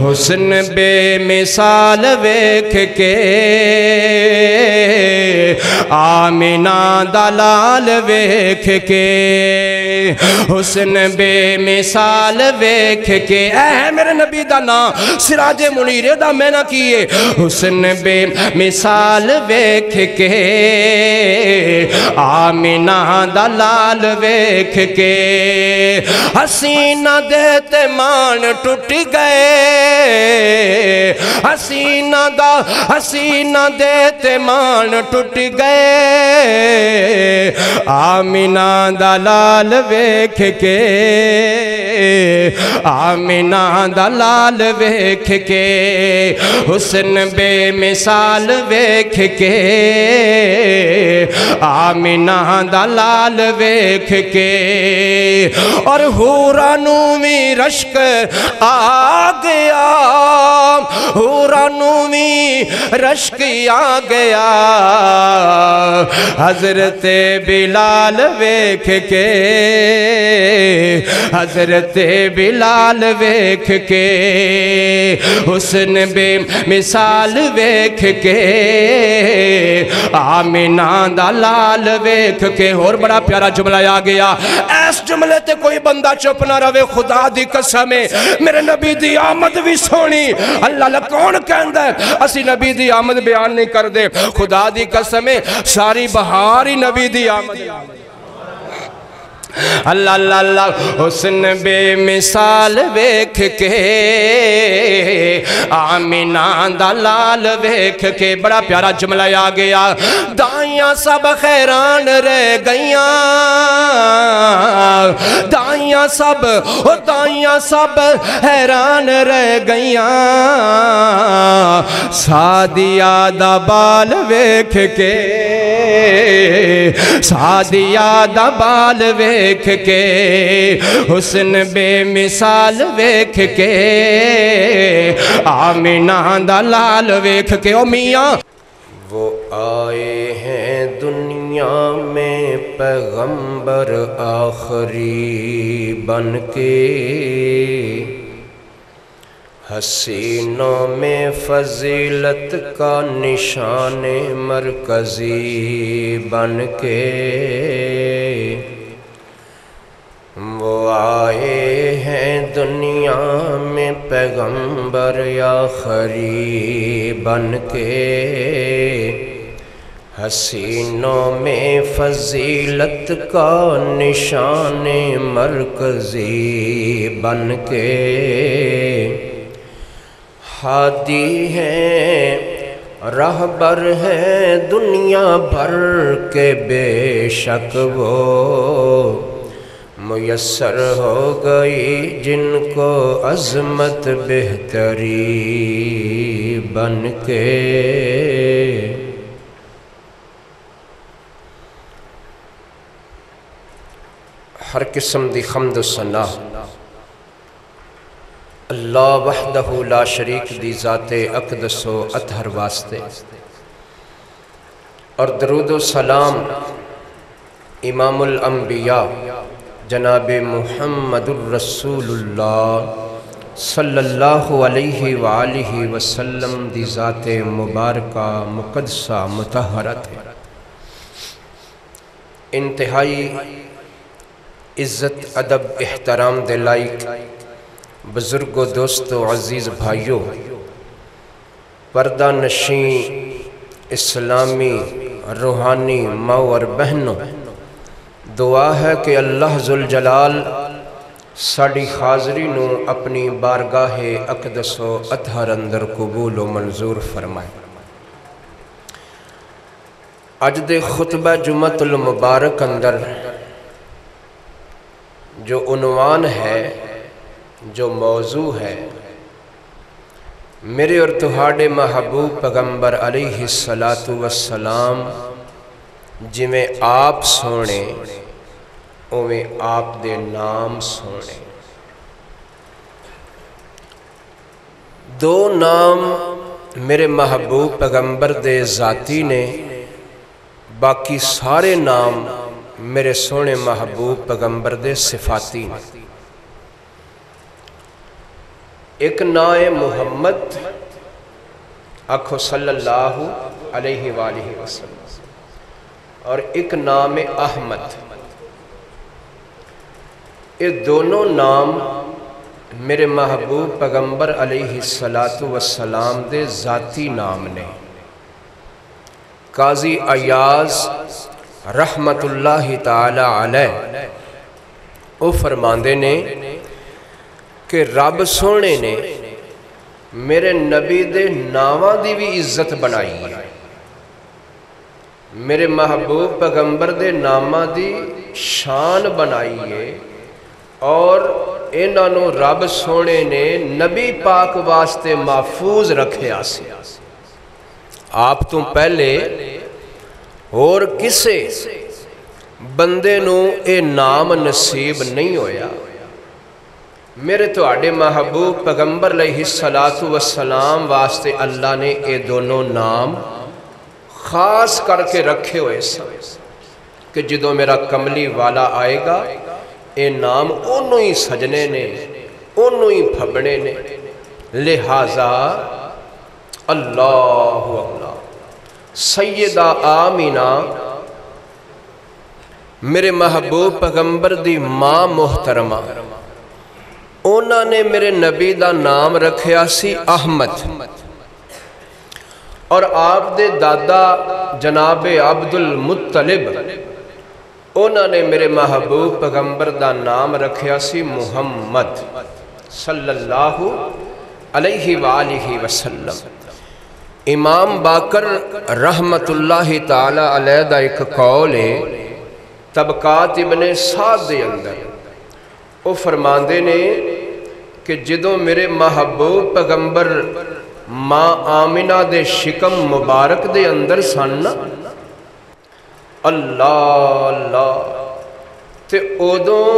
حسن بے مثال ویکھ کے آمینہ دا لال ویکھ کے حسن بے مثال ویکھ کے اے میرے نبی دا نام سراج منیر دا میں نہ کیے حسن بے مثال ویکھ کے آمینہ دا لال ویکھ کے حسینہ دیتے مان ٹوٹ گئے حسینہ دیتے مان ٹوٹ گئے آمینہ دا لال ویکھ کے آمینہ دا لال ویکھ کے حسن بے مثال ویکھ کے آمینہ دا لال ویکھ کے اور حورانو میں رشک آ گیا حورانو میں رشک آ گیا حضرت بلال ویکھ کے حضرت بلال ویکھ کے حسن بے مثال ویکھ کے آمینہ دا لال ویکھ کے اور بڑا پیارا جملہ آ گیا ایس جملے تے کوئی بندہ چپ نہ روے خدا دی قسم میرے نبی دی آمد بھی سونی اللہ کون کہندہ ہے اسی نبی دی آمد بیان نہیں کر دے خدا دی قسم ساری بہاری نبی دی آمد اللہ اللہ اللہ حسن بے مثال ویکھ کے آمینہ دا لال ویکھ کے بڑا پیارا جملہ آ گیا دائیاں سب خیران رہ گئیاں دائیاں سب حیران رہ گئیاں سعدیہ دا بال ویکھ کے سعدیہ دا بال ویکھ کے حسن بے مثال ویکھ کے آمینہ دا لال ویکھ کے او میاں وہ آئے ہیں دنیا میں پیغمبر آخری بن کے حسینوں میں فضیلت کا نشان مرکزی بن کے وہ آئے ہیں دنیا میں پیغمبر آخری بن کے حسینوں میں فضیلت کا نشان مرکزی بن کے ہادی ہیں رہبر ہیں دنیا بھر کے بے شک وہ میسر ہو گئی جن کو عظمت بہتری بن کے ہر قسم دی حمد و ثنا اللہ وحدہ لا شریک دی ذات اقدس و اطہر واسطے اور درود و سلام امام الانبیاء جناب محمد الرسول اللہ صلی اللہ علیہ وآلہ وسلم دی ذات مبارکہ مقدسہ مطہرت ہے انتہائی عزت ادب احترام دے لائق بزرگ و دوست و عزیز بھائیوں پردہ نشین اسلامی روحانی ماں اور بہنوں دعا ہے کہ اللہ ذوالجلال ساڑی حاضری نو اپنی بارگاہ اقدس و اطہر اندر قبول و منظور فرمائے اج دے خطبہ جمعۃ المبارک اندر جو عنوان ہے جو موضوع ہے میرے اور تہاڑے محبوب پیغمبر علیہ السلام جی میں آپ سونے اویں آپ دے نام سونے دو نام میرے محبوب پیغمبر دے ذاتی نے باقی سارے نام میرے سونے محبوب پیغمبر دے صفاتی نے ایک نام ہے محمد، آکھو صلی اللہ علیہ وآلہ وسلم، اور ایک نام ہے احمد۔ یہ دونوں نام میرے محبوب پیغمبر علیہ السلام دے ذاتی نام نے۔ قاضی ایاز رحمت اللہ تعالی علیہ وہ فرماندے نے کہ رب سونے نے میرے نبی دے ناواں دی بھی عزت بنائی ہے، میرے محبوب پیغمبر دے ناماں دی شان بنائی ہے، اور انہوں رب سونے نے نبی پاک واسطے محفوظ رکھیا سی۔ آپ تو پہلے اور کسے بندے نو اے نام نصیب نہیں ہویا، میرے تو آڑے محبوب پیغمبر علیہ السلام واسطے اللہ نے اے دونوں نام خاص کر کے رکھے ہوئے سن کہ جدو میرا کملی والا آئے گا اے نام انہوں ہی سجنے نے، انہوں ہی پھبنے نے، لہذا اللہ اکبر سیدہ آمینہ میرے محبوب پیغمبر دی ماں محترمہ، انہوں نے میرے نبی دا نام رکھیا سی احمد، اور آپ دے دادا جناب عبد المطلب انہوں نے میرے محبوب پیغمبر دا نام رکھیا سی محمد صلی اللہ علیہ وآلہ وسلم۔ امام باقر رحمت اللہ تعالی علیہ دا ایک قول ہے طبقات ابن سعد دے اندر، وہ فرماندے نے کہ جدوں میرے محبوب پیغمبر ماں آمنہ دے شکم مبارک دے اندر سن، اللہ اللہ تے ادوں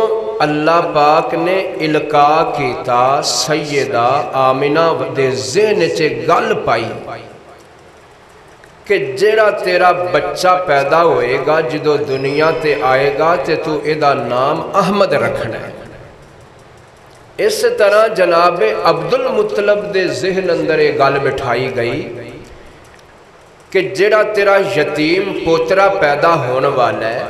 اللہ پاک نے القاء کیتا سیدہ آمنہ دے ذہن چے گل پائی کہ جیڑا تیرا بچہ پیدا ہوئے گا جدو دنیا تے آئے گا تے تو ایدہ نام احمد رکھنا ہے۔ اس طرح جناب عبد المطلب دے ذہن اندر ایک گل بٹھائی گئی کہ جیڑا تیرا یتیم پوترا پیدا ہونے والا ہے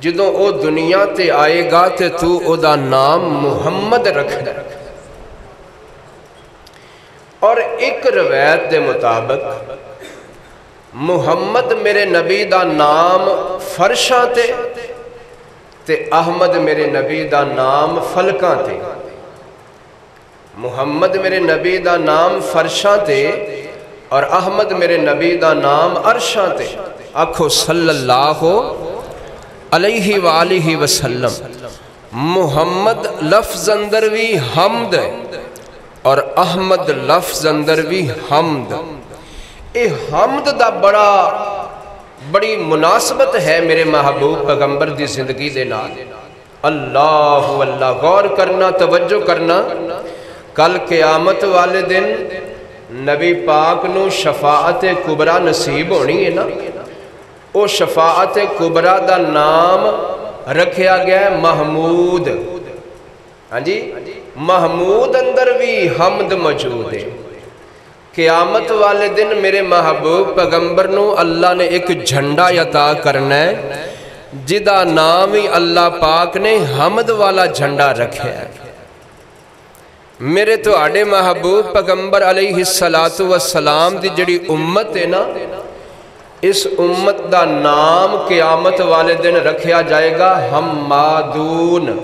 جدو او دنیا تے آئے گا تے تو او دا نام محمد رکھنا ہے۔ اور ایک روایت دے مطابق محمد میرے نبی دا نام فرشاں تے احمد میرے نبی دا نام فلکاں تے۔ محمد میرے نبی دا نام فرشاں تے اور احمد میرے نبی دا نام عرشاں تے۔ آکھو صلی اللہ علیہ وآلہ وسلم۔ محمد لفظ اندر بھی حمد اور احمد لفظ اندر بھی حمد۔ اے حمد دا بڑی مناسبت ہے میرے محبوب پیغمبر دی زندگی دے نال۔ اللہ اللہ غور کرنا، توجہ کرنا، کل قیامت والے دن نبی پاک نو شفاعت کبریٰ نصیب ہونی ہے نا، او شفاعت کبریٰ دا نام رکھیا گیا ہے محمود۔ ہاں جی، محمود اندر بھی حمد موجود ہے۔ قیامت والے دن میرے محبوب پیغمبر نو اللہ نے ایک جھنڈا عطا کرنا ہے جدا نام ہی اللہ پاک نے حمد والا جھنڈا رکھے ہے۔ میرے تو آڑے محبوب پیغمبر علیہ السلام دی جڑی امت ہے نا، اس امت دا نام قیامت والے دن رکھیا جائے گا حمادون۔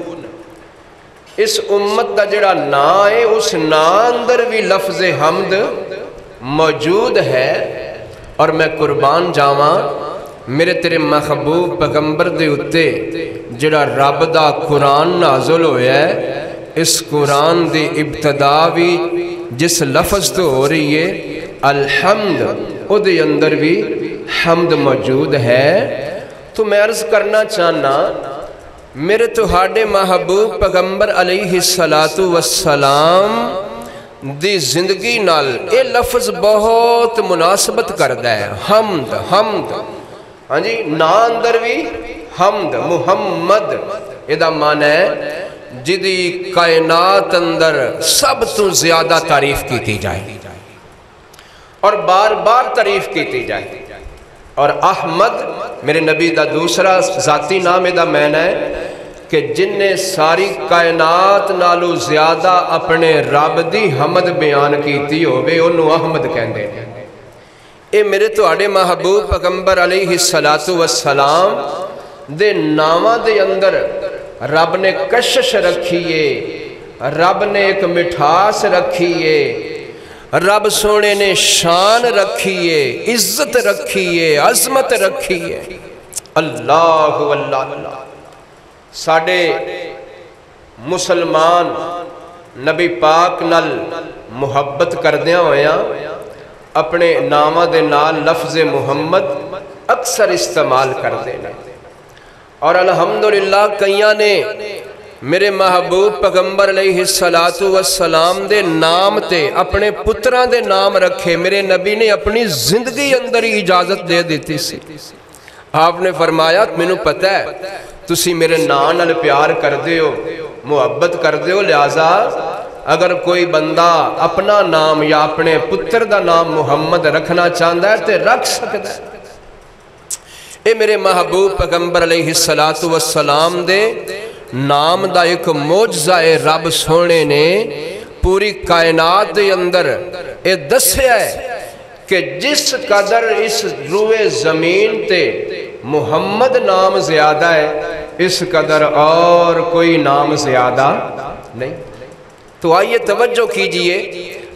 اس امت دا جڑا نام ہے اس نام اندر بھی لفظ حمد موجود ہے۔ اور میں قربان جاواں میرے تیرے محبوب پیغمبر دے اتے جڑا رب دا قرآن نازل ہویا ہے، اس قرآن دی ابتدا بھی جس لفظ تو ہو رہی ہے الحمد، او دے اندر بھی حمد موجود ہے۔ تو میں عرض کرنا چاہنا میرے تہاڈے محبوب پیغمبر علیہ السلام دی زندگی نال اے لفظ بہت مناسبت کردا ہے، حمد حمد۔ ہاں جی، نا اندر بھی حمد، محمد ادا معنی ہے جدی کائنات اندر سب تو زیادہ تعریف کیتی جائے اور بار بار تعریف کیتی جائے. اور احمد میرے نبی دا دوسرا ذاتی نام دا معنی ہے کہ جن نے ساری کائنات نالو زیادہ اپنے رب دی حمد بیان کیتی ہوئے انہوں احمد کہندے ہیں. اے میرے تو آڑے محبوب پیغمبر علیہ السلام دے نامہ دے اندر رب نے کشش رکھیے، رب نے ایک مٹھاس رکھیے، رب سونے نے شان رکھیے، عزت رکھیے، عظمت رکھیے. اللہ اللہ ساڑے مسلمان نبی پاک نال محبت کردیاں ہویاں اپنے نامہ دے نال لفظ محمد اکثر استعمال کر دینا. اور الحمدللہ کئیاں نے میرے محبوب پیغمبر علیہ السلام دے نام تے اپنے پتران دے نام رکھے. میرے نبی نے اپنی زندگی اندر ہی اجازت دے دیتی سی. آپ نے فرمایا مینوں پتہ ہے تسی میرے نام نال پیار کر دے ہو، محبت کر دے ہو، لہذا اگر کوئی بندہ اپنا نام یا اپنے پتر دا نام محمد رکھنا چاہتا ہے تے رکھ سکتا ہے. اے میرے محبوب پیغمبر علیہ السلام دے نام دا ایک معجزہ رب سونے نے پوری کائنات دے اندر اے دسیا ہے کہ جس قدر اس روئے زمین تے محمد نام زیادہ ہے اس قدر اور کوئی نام زیادہ نہیں. تو آئیے توجہ کیجئے،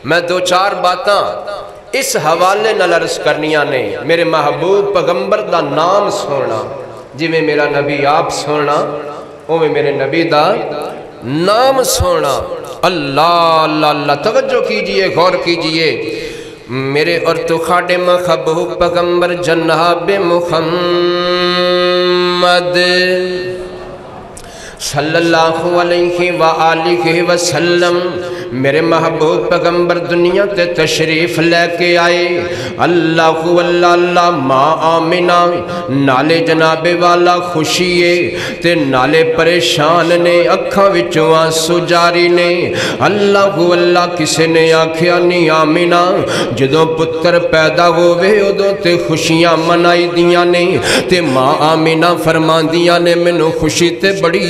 میں دو چار باتاں اس حوالے نال عرض کرنیاں نہیں. میرے محبوب پیغمبر دا نام سونا جی میں میرا نبی آپ سونا او میں میرے نبی دا نام سونا. اللہ اللہ اللہ توجہ کیجئے، غور کیجئے. میرے اور تو خاڑے محبوب پیغمبر جناب محمد صلی اللہ علیہ وآلہ وسلم میرے محبوب پیغمبر دنیا تے تشریف لے کے آئے. اللہ اللہ اللہ ماں آمینہ نالے جناب والا خوشیے تے نالے پریشان نے اکھاں وچوں آنسو جاری نے. اللہ اللہ کسے نے آکھیا نہیں آمینہ جدوں پتر پیدا ہوئے ادوں تے خوشیاں منائی دیاں نے تے ماں آمینہ فرمان دیاں نے مینوں خوشی تے بڑی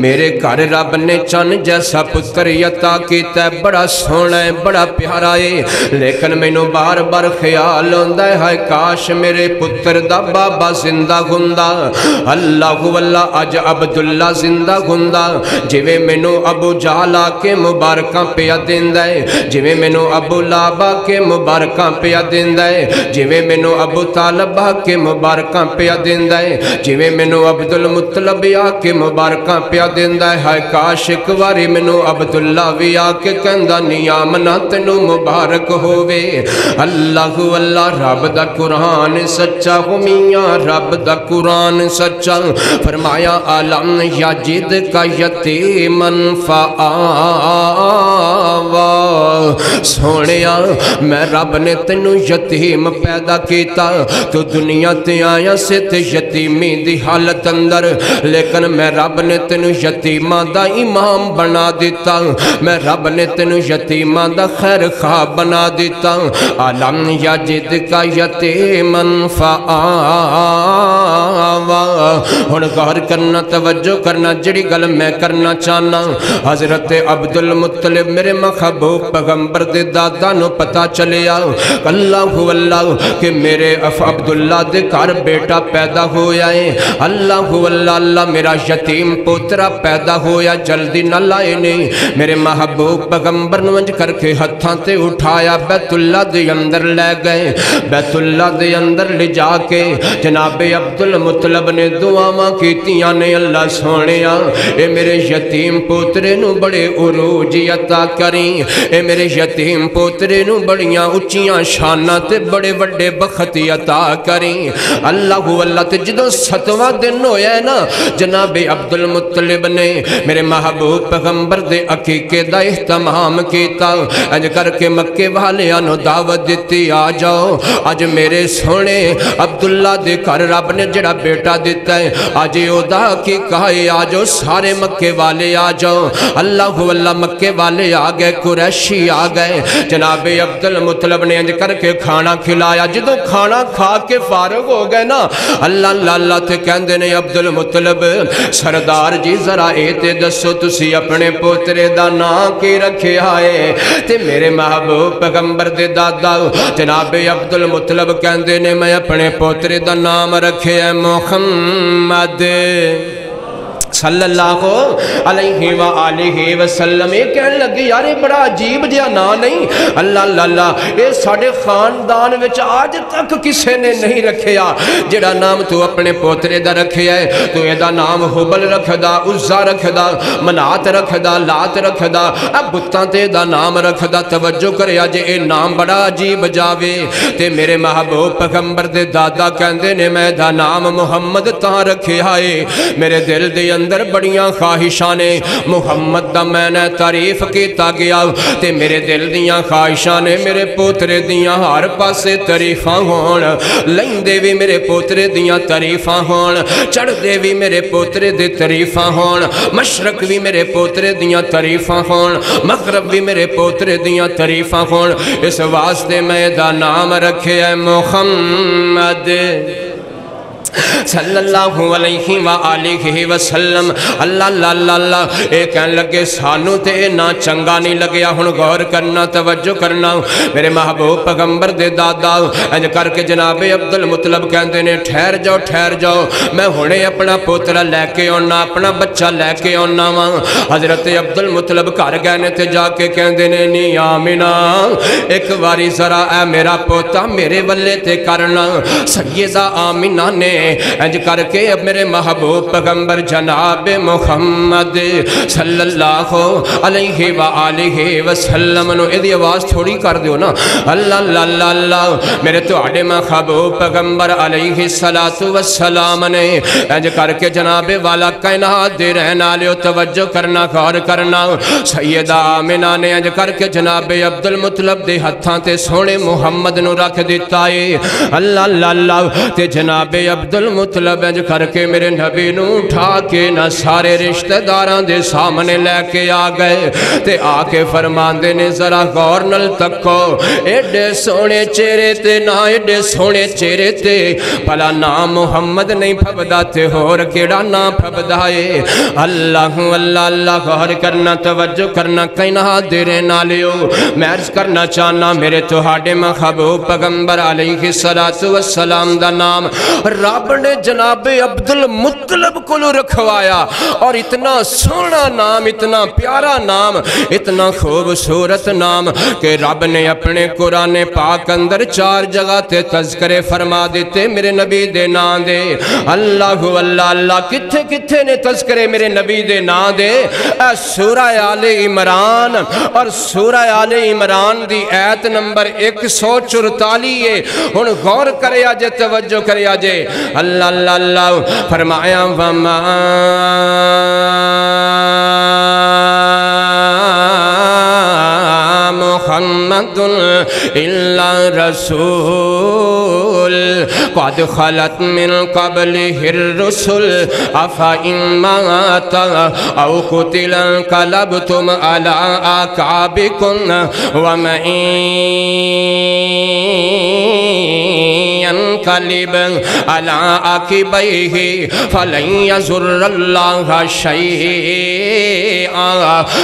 میرے گھر رب نے چن جیسا پتر عطا کیتا ہے، بڑا سونا ہے، بڑا پیارا ہے. لیکن مینوں بار بار خیال ہوندا ہے ہائے کاش میرے پتر دا بابا زندہ ہوندا. اللہ اللہ اج عبداللہ زندہ ہوندا جویں مینوں ابو جہل آ کے مبارکاں پیا دیندا ہے، جویں مینوں ابو لہب آ کے مبارکاں پیا دیندا ہے، جویں مینوں ابو طالب آ کے مبارکاں پیا دیندا ہے، جویں مینوں عبدالمطلب آ کے مبارکاں پیا دیندا ہے. ہائے کاش ایک واری مینوں عبداللہ بھی آ کے کہندا نہیں آمنہ تینوں مبارک ہووے. اللہ اللہ رب دا قرآن سچا ہو میاں، رب دا قرآن سچا. فرمایا عالم یجد کا یتیمن فآوا. سونیا میں رب نے تینوں یتیم پیدا کیتا تو دنیا تے آیا سے تے یتیمی دی حالت اندر، لیکن میں رب نے تینوں یتیماں دا امام بنا دیتا، میں رب نے تینوں یتیماں دا خیر خواہ بنا دیتا. علم یجد کا یتیمن فآوا. ہن غور کرنا، توجہ کرنا، جڑی گل میں کرنا چاہنا. حضرت عبدالمطلب میرے محبوب پیغمبر دے دادا نو پتا چلیا اللہ اللہ کہ میرے عبداللہ دے گھر بیٹا پیدا ہویا ہے. اللہ اللہ اللہ میرا یتیم پوترا پیدا ہویا. جلدی نہ لائے نے میرے محبوب پیغمبر نوانج کر کے ہتھاں تے اٹھایا بیت اللہ دے اندر لے گئے. بیت اللہ دے اندر لے جا کے جناب عبدالمطلب نے دعاواں کیتیاں نے اللہ سونیا اے میرے یتیم پوترے نو بڑے عروج عطا کریں، اے میرے یتیم یتیم پوترے نو بڑیاں اچیاں شانہ تے بڑے وڈے بختی عطا کریں اللہ اللہ تے جدو 7واں دن ہویا ہے نا جناب عبد المطلب نے میرے محبوب پیغمبر دے عقیقے دا اہتمام کیتا اج کر کے مکے والے آنو دعوت دیتی آ جاؤ آج میرے سونے عبداللہ دے کر رب نے جڑا بیٹا دیتا ہے آج اودا کی کہے آ جاؤ سارے مکے والے آ جاؤ اللہ اللہ مکے والے آ گئے قریشی آ گئے جناب عبد المطلب نے اج کر کے کھانا کھلایا جدو کھانا کھا کے فارغ ہو گئے نا اللہ اللہ تے کہندے نے عبد المطلب سردار جی ذرا اے تے دسو تسی اپنے پوترے دا نام کی رکھے آئے تے میرے محبوب پیغمبر دے دادا جناب عبد المطلب کہندے نے میں اپنے پوترے دا نام رکھے ہے محمد صلی اللہ علیہ وآلہ وسلم یہ کہنے لگی یار یہ بڑا عجیب جہا نام نہیں اللہ اللہ یہ ساڑھے خاندان وچ آج تک کسے نے نہیں رکھیا جڑا نام تو اپنے پوترے دا رکھے ہے تو یہ دا نام حبل رکھ دا عزہ رکھ دا منات رکھ دا لات رکھ دا اب بتاں تے دا نام رکھ دا توجہ کرے آج یہ نام بڑا عجیب جاوے تے میرے محبوب پیغمبر دے دادا کہندے نے میں دا نام محمد تاں رکھے آئے میرے دل دے اندر بڑیاں خواہشانے محمد دا میں نے تعریف کیتا گیا تے میرے دل دیاں خواہشانے میرے پوترے دیاں ہر پاسے تعریفاں ہون لین دے بھی میرے پوترے دیاں تعریفاں ہون چڑھ دے بھی میرے پوترے دے تعریفاں ہون مشرق بھی میرے پوترے دیاں تعریفاں ہون مغرب بھی میرے پوترے دیاں تعریفاں ہون اس واسطے میں دا نام رکھے ہے محمد صلی اللہ علیہ وآلہ وسلم اللہ اللہ اللہ اے کہنے لگے سانو تے نا چنگا نہیں لگیا ہن غور کرنا توجہ کرنا میرے محبوب پیغمبر دے دادا انج کر کے جناب عبد المطلب کہندے نے ٹھہر جاؤ میں ہنے اپنا پوترا لے کے آنا اپنا بچہ لے کے آنا وا حضرت عبد المطلب گھر گئے نے تے جا کے کہندے نے نی آمنہ ایک واری ذرا اے میرا پوتا میرے ولے تے کرنا سیدہ آمنہ نے انج کر کے اب میرے محبوب پیغمبر جناب محمد صلی اللہ علیہ وآلہ وسلم نو ایدی آواز تھوڑی کر دیو نا اللہ اللہ اللہ میرے تو آڑے محبوب پیغمبر علیہ السلام نے انج کر کے جناب والا کائنات دے رہنا لیو توجہ کرنا غور کرنا سیدہ آمنہ نے انج کر کے جناب عبد المطلب دے ہتھاں تے سونے محمد نو رکھ دیتا ہے اللہ اللہ اللہ تے جناب عبد المطلب انج کر کے میرے نبی نو اٹھا کے نہ سارے رشتہ داران دے سامنے لے کے آ گئے تے آ کے فرماندے نے ذرا غور نل تکو ایڈے سونے چہرے تے نہ ایڈے سونے چہرے تے بھلا نام محمد نہیں پھبدا تے ہور کیڑا نام پھبدا ہے اللہ اللہ اللہ غور کرنا توجہ کرنا کائنہ دے رہنا لیو میں عرض کرنا چاہنا میرے تہاڈے محبوب پیغمبر علیہ السلام دا نام رب نے جناب عبد المطلب کو رکھوایا اور اتنا سونا نام اتنا پیارا نام اتنا خوبصورت نام کہ رب نے اپنے قرآن پاک اندر 4 جگہ تے تذکرے فرما دیتے میرے نبی دے نام دے اللہ اللہ اللہ کتھے کتھے نے تذکرے میرے نبی دے نام دے سورہ آل عمران اور سورہ آل عمران دی آیت نمبر 144 ہے ہن غور کرے آجے توجہ کرے آجے اللہ اللہ اللہ فرمایا وما محمد الا رسول قد خلت من قبله الرسل افإن مات او قتل انقلبتم على اعقابكم ومن ينقلب على عقبيه فلن يضر الله شيئا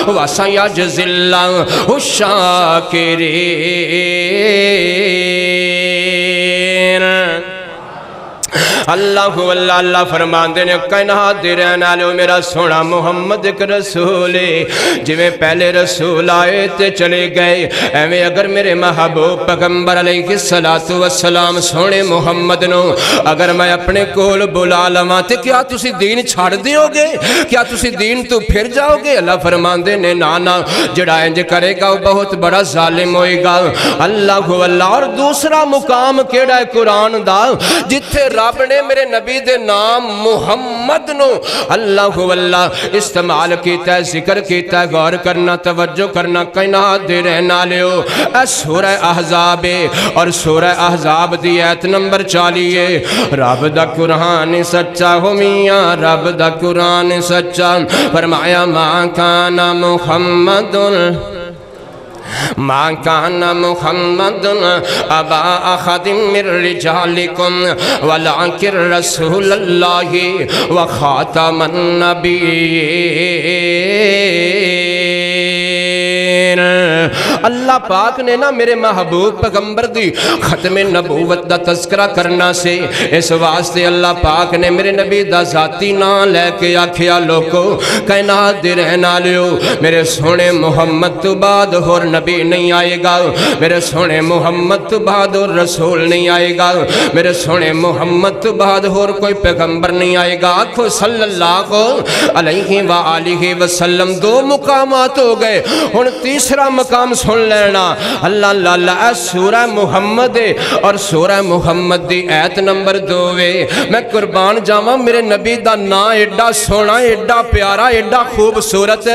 وسيجزي الله الشاكرين اللہ اللہ فرماندے نے کائنات دے رہن والو میرا سونا محمد ایک رسول ہے جویں پہلے رسول آئے تے چلے گئے ایویں اگر میرے محبوب پیغمبر علیہ الصلوۃ والسلام سونے محمد نو اگر میں اپنے کول بلا لواں تے کیا تسی دین چھڑ دیو گے کیا تسی دین تو پھر جاؤ گے اللہ فرماندے نے نا جڑا انج کرے گا وہ بہت بڑا ظالم ہوئے گا اللہ اللہ اور دوسرا مقام کیڑا ہے قرآن دا جتھے رب نے میرے نبی دے نام محمد نو اللہ اللہ استعمال کیتا ہے ذکر کیتا ہے غور کرنا توجہ کرنا کائنات دے رہن والو اے سورہ احزاب اور سورہ احزاب دی ایت نمبر 40 رب دا قرآن سچا ہو میاں رب دا قرآن سچا فرمایا ما کان محمد ما کان محمد ابا احد من رجالکم ولکن رسول اللہ وخاتم النبیین اللہ پاک نے نا میرے محبوب پیغمبر دی ختم نبوت دا تذکرہ کرنا سے اس واسطے اللہ پاک نے میرے نبی دا ذاتی نام لے کے آکھیا لوگو کائنات دے رہن والو میرے سونے محمد تو بعد اور نبی نہیں آئے گا میرے سونے محمد تو بعد اور رسول نہیں آئے گا میرے سونے محمد تو بعد اور کوئی پیغمبر نہیں آئے گا آکھو صلی اللہ علیہ وآلہ وسلم دو مقامات ہو گئے ہن تیسرا مقام سن لینا اللہ اللہ اللہ اے سورہ محمد اور سورہ محمد دی ایت نمبر 2 میں قربان جاواں میرے نبی دا نا ایڈا سونا ایڈا پیارا ایڈا خوبصورت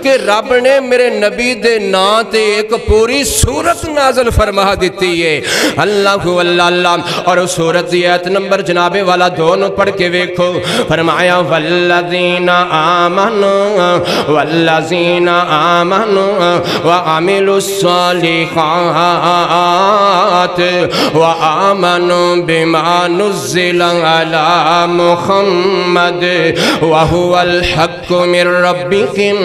کہ رب نے میرے نبی دے نا تے ایک پوری سورت نازل فرما دیتی ہے اللہ اللہ اللہ اور سورت دی ایت نمبر جناب والا 2 نو پڑھ کے ویکھو فرمایا والذین آمنوا والذین آمنوا وعملوا الصالحات وآمنوا بما نزل على محمد وهو الحق من ربكم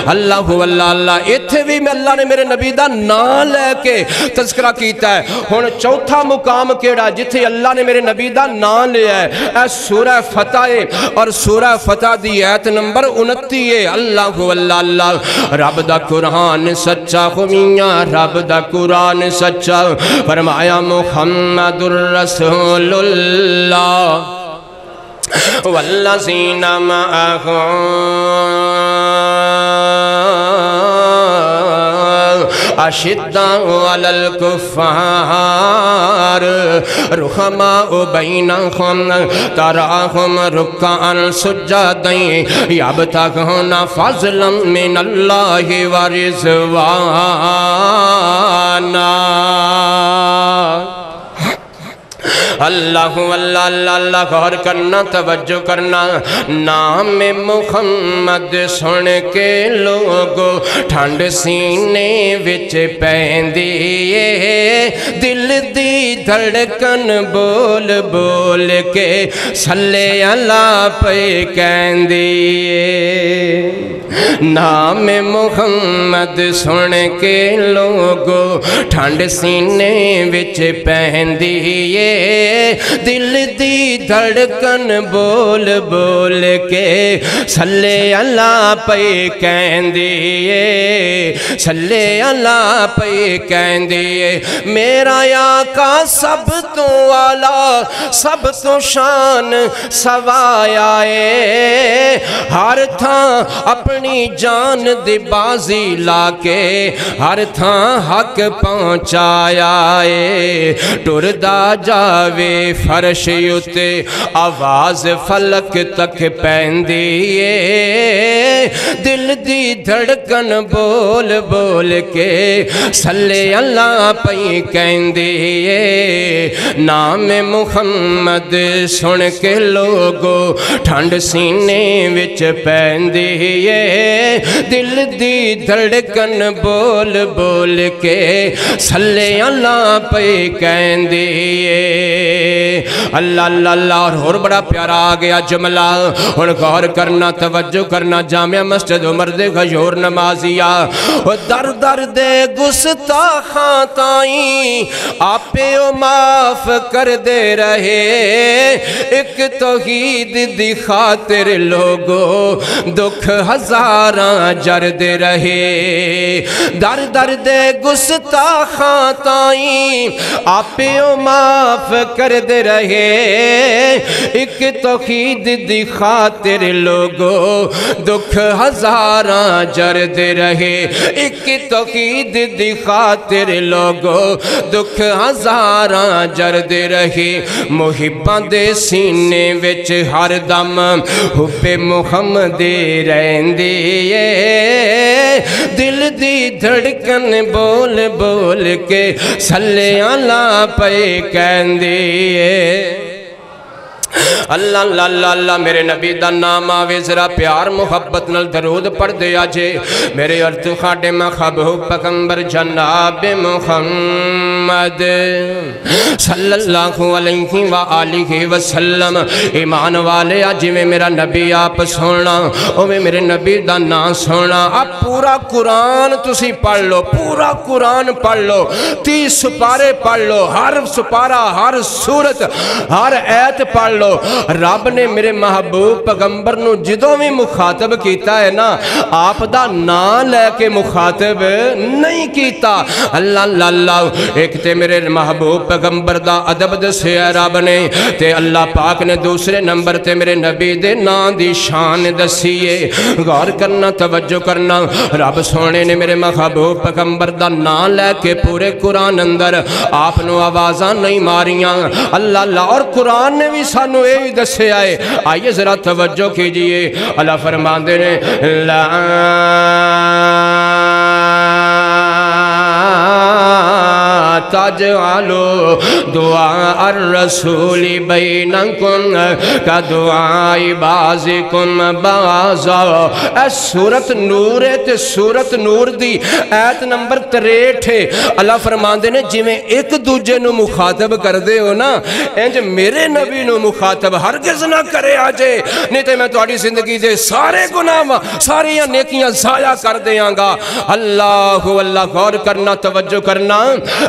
اللہ اللہ اتھے بھی میں اللہ نے میرے نبی دا نام لے کے تذکرہ کیتا ہے ہن چوتھا مقام کیڑا جتھے اللہ نے میرے نبی دا نام لیا ہے اے سورہ فتح اور سورہ فتح دی ایت نمبر 29 اللہ اللہ اللہ رب دا قرآن سچا ہو میاں رب دا قرآن سچا فرمایا محمد الرسول اللہ والذین معہ اشداء علی الکفار رحماء بینہم تراہم رکعا سجدا یبتغون فضلا من اللہ ورضوانا اللہ اللہ اللہ اللہ غور کرنا توجہ کرنا نام محمد سن کے لوگو ٹھنڈ سینے وچ پیندی دل دی دھڑکن بول بول کے صلی اللہ پہ کہندی نام محمد سن کے لوگو ٹھنڈ سینے وچ پیندی دل دی دھڑکن بول بول کے صلی اللہ پہ کہندی صلی اللہ پہ کہندی میرا آقا سب تو والا سب تو شان سوایا ہے ہر تھاں اپنی جان دی بازی لا کے ہر تھاں حق پہنچایا ہے ٹردا جاوے فرش اتے آواز فلک تک پیندی دل دی دھڑکن بول بول کے صلی اللہ پہ کہندی نام محمد سن کے لوگو ٹھنڈ سینے وچ پیندی دل دی دھڑکن بول بول کے صلی اللہ پہ کہندی اللہ اللہ اللہ اور بڑا پیارا آگیا جملہ اور غور کرنا توجہ کرنا جامعہ مسجد عمر دے غیور نماز نمازیا در در دے گستاخاں تائیں آپے او معاف کر دے رہے ایک توحید دی خاطر لوگو دکھ ہزاراں جر دے رہے در در دے گستاخاں تائیں آپے او معاف کر دے رہے ایک توحید دی خاطر لوگو دکھ ہزاراں جر دے رہے ایک توحید دی خاطر لوگو دکھ ہزاراں جر دے رہے محباں دے سینے وچ ہر دم حب محمد رہندی دل دی دھڑکن بول بول کے صلی اللہ پہ کہندی اللہ اللہ اللہ اللہ میرے نبی دا نام آوے ذرا پیار محبت نل درود پڑھ دے آجے میرے ارت خاڑے محبوب پیغمبر جناب محمد صلی اللہ علیہ وآلہ وسلم ایمان والے آجے میں میرا نبی آپ سونا اوہ میرے نبی دا نام سونا آپ پورا قرآن تسی پڑھ لو پورا قرآن پڑھ لو 30 سپارے پڑھ لو ہر سپارہ ہر سورت ہر ایت پڑھ لو رب نے میرے محبوب پیغمبر نو جدوں بھی مخاطب کیتا ہے نا آپ دا نام لے کے مخاطب نہیں کیتا اللہ اللہ اللہ ایک تے میرے محبوب پیغمبر دا ادب دسے ہے رب نے تے اللہ پاک نے دوسرے نمبر تے میرے نبی دے نام دی شان دسیے غور کرنا توجہ کرنا رب سونے نے میرے محبوب پیغمبر دا نام لے کے پورے قرآن اندر آپ نو آوازاں نہیں ماریاں اللہ اللہ اور قرآن نے بھی سانو اے دسے آئے آئیے ذرا توجہ کیجئے اللہ فرمان دے نے لا تجعلوا دعاء الرسول بینکم کا دعائی بعضکم بعضا اے سورت نور ہے تے سورت نور دی ایت نمبر 63 ہے اللہ فرمان دے نے جی میں ایک دوجے نو مخاطب کر دے ہو نا انج میرے نبی نو مخاطب ہرگز نہ کرے آجے نہیں تے میں تواڈی زندگی دے سارے گناہ ساریاں نیکیاں ضائع کر دیاں گا اللہ اللہ غور کرنا توجہ کرنا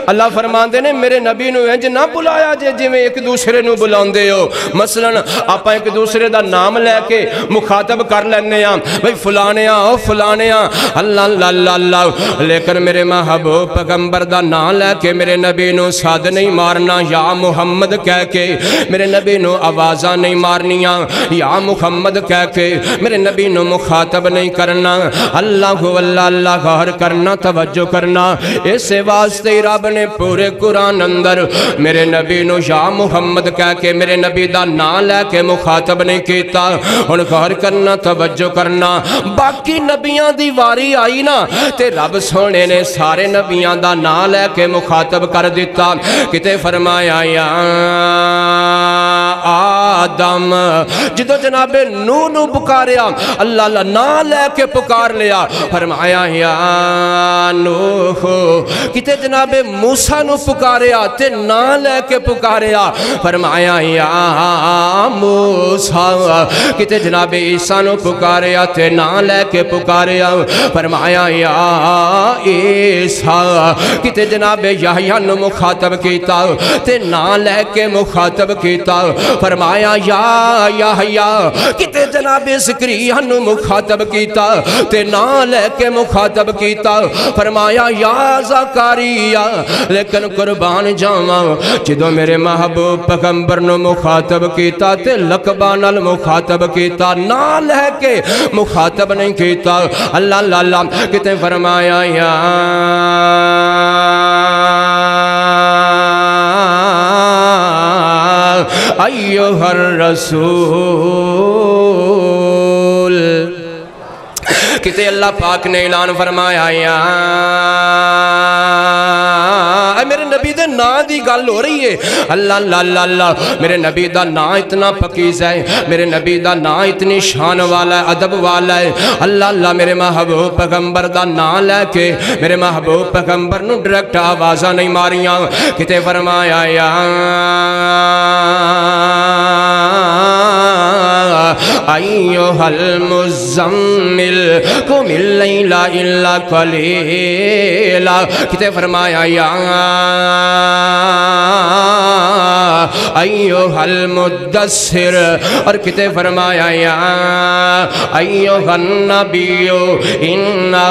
اللہ فرمان دے نے میرے نبی نو انج نہ بلایا جے جی میں ایک دوسرے نو بلاؤں دے ہو مثلا آپ ایک دوسرے دا نام لے کے مخاطب کر لینے ہیں بھئی فلانیاں او فلانیاں اللہ اللہ اللہ اللہ لیکن میرے محبوب پیغمبر دا نام لے کے میرے نبی نو ساد نہیں مارنا یا محمد کہہ کے میرے نبی نو آوازاں نہیں مارنیاں یا محمد کہہ کے میرے نبی نو مخاطب نہیں کرنا اللہ اللہ غور کرنا توجہ کرنا اس واسطے رب نے پورے قرآن اندر میرے نبی نو یا محمد کہہ کے میرے نبی دا نام لے کے مخاطب نہیں کیتا ان غور کرنا توجہ کرنا باقی نبیاں دی واری آئی نا تے رب سونے نے سارے نبیاں دا نام لے کے مخاطب کر دیتا کتے فرمایا یا آدم جدو جناب نو پکاریا اللہ اللہ نام لے کے پکار لیا فرمایا یا نوح کتے جناب موسیٰ نو پکاریا تے نام لے کے پکاریا فرمایا یا موسیٰ کتے جناب عیسیٰ نو پکاریا تے نام لے کے پکاریا فرمایا یا عیسیٰ کتے جناب یحییٰ نو مخاطب کیتا تے نام لے کے مخاطب کیتا فرمایا یا یحییٰ کتے جناب زکریا نو مخاطب کیتا تے نام لے کے مخاطب کیتا فرمایا یا زکریا لیکن قربان جاواں جدو میرے محبوب پیغمبر نو مخاطب کیتا تے لقبان المخاطب کیتا نام لے کے مخاطب نہیں کیتا اللہ اللہ اللہ کتے فرمایا یا ایوہ الرسول کتے اللہ پاک نے اعلان فرمایا یا میرے نبی دے نا دی گل ہو رہی ہے اللہ اللہ اللہ اللہ میرے نبی دا نا اتنا پکیز ہے میرے نبی دا نا اتنی شان والا ہے ادب والا ہے اللہ اللہ میرے محبوب پیغمبر دا نا لے کے میرے محبوب پیغمبر نو ڈائریکٹ آوازاں نہیں ماریاں کتے فرمایا یا ایھا المزمل قم اللیل الا قلیلا، کتے فرمایا یا ایھا المدثر، اور کتے فرمایا یا ایھا النبی انا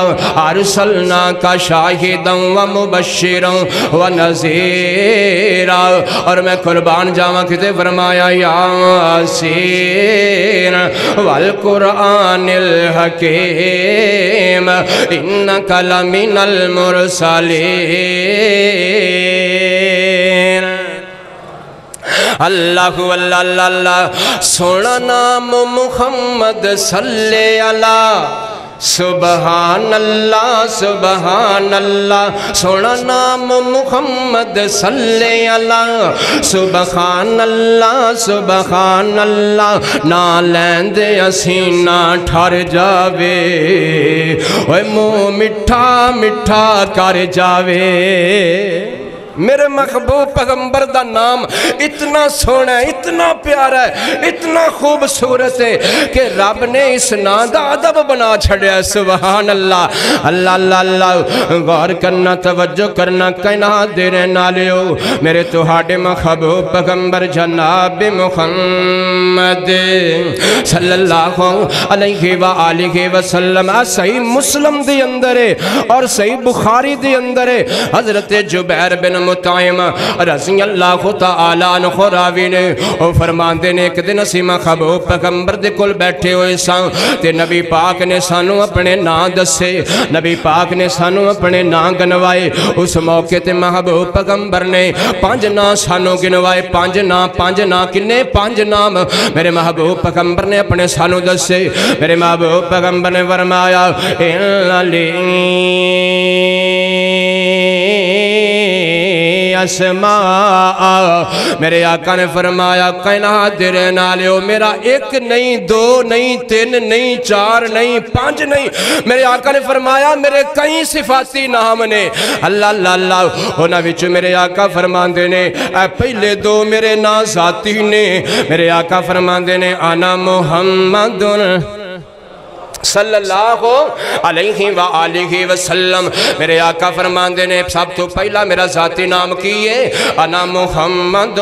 ارسلناک شاہدا ومبشرا ونذیرا، اور میں قربان جاواں کتے فرمایا یاسین والقرآن الحکیم انک لمن المرسلین۔ اللہ اللہ اللہ، سونا نام محمد صلی اللہ، سبحان اللہ سبحان اللہ، سونا نام محمد صلی اللہ، سبحان اللہ سبحان اللہ، نہ لیندے اسینہ ٹھر جاوے، اوے منہ مٹھا مٹھا کر جاوے۔ میرے محبوب پیغمبر دا نام اتنا سونا ہے، اتنا پیارا ہے، اتنا خوبصورت ہے کہ رب نے اس نام دا ادب بنا چھڑیا ہے۔ سبحان اللہ اللہ اللہ اللہ، غور کرنا توجہ کرنا، کائنات دے رہنا لیو میرے تہاڈے محبوب پیغمبر جناب محمد صلی اللہ علیہ وآلہ وسلم۔ صحیح مسلم دی اندر ہے اور صحیح بخاری دی اندر ہے، حضرت جبیر بن مطعم رضی اللہ تعالیٰ عنہ راوی نے وہ فرماندے نے ایک دن اسی محبوب پیغمبر دے کول بیٹھے ہوئے سان تے نبی پاک نے سانو اپنے نام دسے، نبی پاک نے سانو اپنے نام گنوائے۔ اس موقع تے محبوب پیغمبر نے 5 نام سانو گنوائے، 5 نام کنے 5 نام میرے محبوب پیغمبر نے اپنے سانو دسے۔ میرے محبوب پیغمبر نے فرمایا اسماء، میرے آقا نے فرمایا کائنات دے رہنا لیو میرا 1 نہیں 2 نہیں 3 نہیں 4 نہیں 5 نہیں، میرے آقا نے فرمایا میرے کئی صفاتی نام نے۔ اللہ اللہ اللہ، ہونا وچ میرے آقا فرماندے نے اے پہلے 2 میرے نام ذاتی نے۔ میرے آقا فرماندے نے انا محمد صلی اللہ علیہ وآلہ وسلم۔ میرے آقا فرماندے نے سب تو پہلا میرا ذاتی نام کیے انا محمد،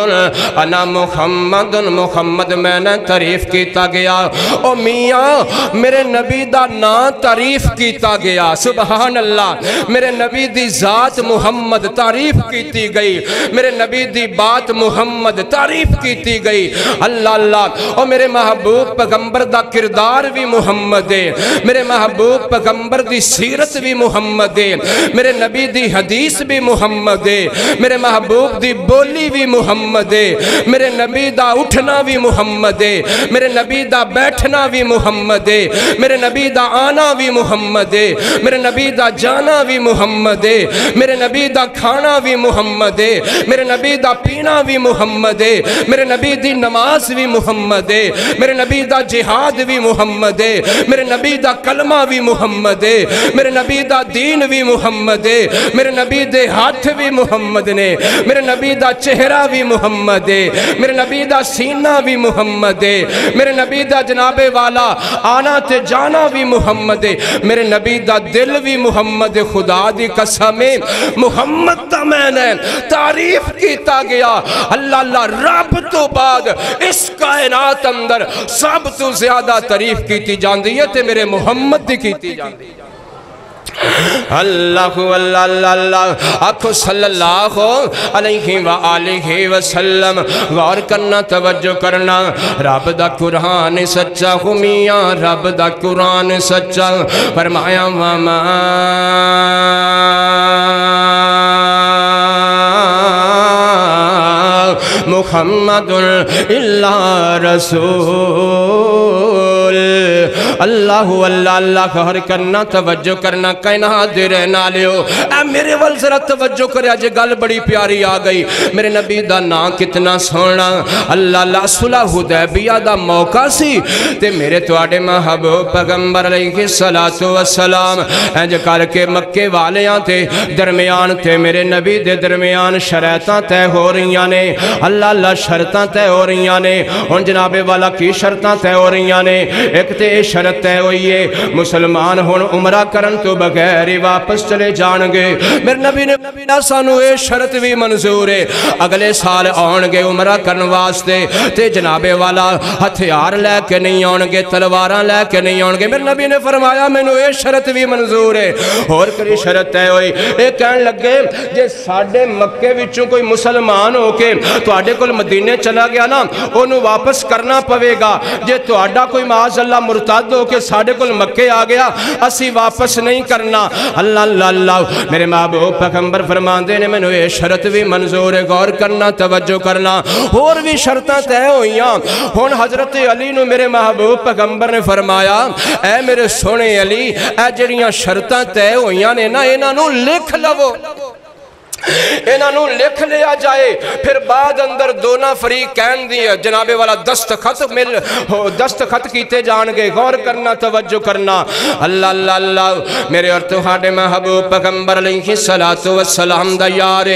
انا محمد، محمد میں نے تعریف کیتا گیا۔ او میاں میرے نبی دا نام تعریف کیتا گیا، سبحان اللہ، میرے نبی دی ذات محمد تعریف کیتی گئی، میرے نبی دی بات محمد تعریف کیتی گئی۔ اللہ اللہ، او میرے محبوب پیغمبر دا کردار بھی محمد ہے، میرے محبوب پیغمبر دی سیرت بھی محمد ہے، میرے نبی دی حدیث بھی محمد ہے، میرے محبوب دی بولی بھی محمد ہے، میرے نبی دا اٹھنا بھی محمد ہے، میرے نبی دا بیٹھنا بھی محمد ہے، میرے نبی دا آنا بھی محمد ہے، میرے نبی دا جانا بھی محمد ہے، میرے نبی دا کھانا بھی محمد ہے، میرے نبی دا پینا بھی محمد ہے، میرے نبی دی نماز بھی محمد ہے، میرے نبی دا جہاد بھی محمد ہے، میرے نبی دا کلمہ بھی محمد ہے، میرے نبی دا دین بھی محمد ہے، میرے نبی دے ہاتھ بھی محمد نے، میرے نبی دا چہرہ بھی محمد ہے، میرے نبی دا سینہ بھی محمد ہے، میرے نبی دا جناب والا آنا تے جانا بھی محمد ہے، میرے نبی دا دل بھی محمد ہے۔ خدا دی قسم محمد دا میں نے تعریف کیتا گیا۔ اللہ اللہ، رب تو بعد اس کائنات اندر سب تو زیادہ تعریف کیتی جاندی ہے تے میرے محمد دی کیتی جاندی ہے۔ اللہ اللہ اللہ اللہ، آکھو صلی اللہ علیہ وآلہ وسلم۔ غور کرنا توجہ کرنا، رب دا قرآن سچا ہو میاں، رب دا قرآن سچا۔ فرمایا وما محمد الا رسول اللہ اللہ اللہ غور کرنا توجہ کرنا کائنات دے رہنا لیو اے میرے ول ذرا توجہ کریا جے گل بڑی پیاری آ گئی میرے نبی دا نام کتنا سونا اللہ اللہ صلح حدیبیہ دا موقع سی تے میرے تواڈے محبوب پیغمبر علیہ السلام انج کر کے مکے والیاں تے درمیان تے میرے نبی دے درمیان شرائطاں طے ہو رہیاں نے اللہ اللہ شرطاں طے ہو رہیاں نے ہن جناب والا کی شرطاں طے ہو رہیاں نے ایک تے شرط طے ہوئی ہے مسلمان ہن عمرہ کرن تو بغیر ہی واپس چلے جان گے میرے نبی نے سانو اے شرط بھی منظور ہے اگلے سال آن گے عمرہ کرن واسطے تے جناب والا ہتھیار لے کے نہیں آن گے تلواراں لے کے نہیں آن گے میرے نبی نے فرمایا مینوں اے شرط بھی منظور ہے اور کری شرط طے ہوئی اے کہن لگے جے ساڈے مکے وچوں کوئی مسلمان ہو کے تواڈے کول مدینے چلا گیا نا اونوں واپس کرنا پوے گا جے تواڈا کوئی معاذ اللہ مرتد ہو کے ساڈے کول مکے آ گیا اسی واپس نہیں کرنا اللہ اللہ اللہ میرے محبوب پیغمبر فرماندے نے مینوں اے شرط بھی منظور ہے غور کرنا توجہ کرنا اور بھی شرطاں طے ہوئیاں ہن حضرت علی نو میرے محبوب پیغمبر نے فرمایا اے میرے سونے علی اے جڑیاں شرطاں طے ہوئیاں نے نا انہاں نو لکھ لو انہاں نو لکھ لیا جائے پھر بعد اندر دونا فریق کہن دی جناب والا دستخط کیتے جان گے غور کرنا توجہ کرنا اللہ اللہ اللہ میرے اور تہاڈے محبوب پیغمبر علیہ السلام دا یار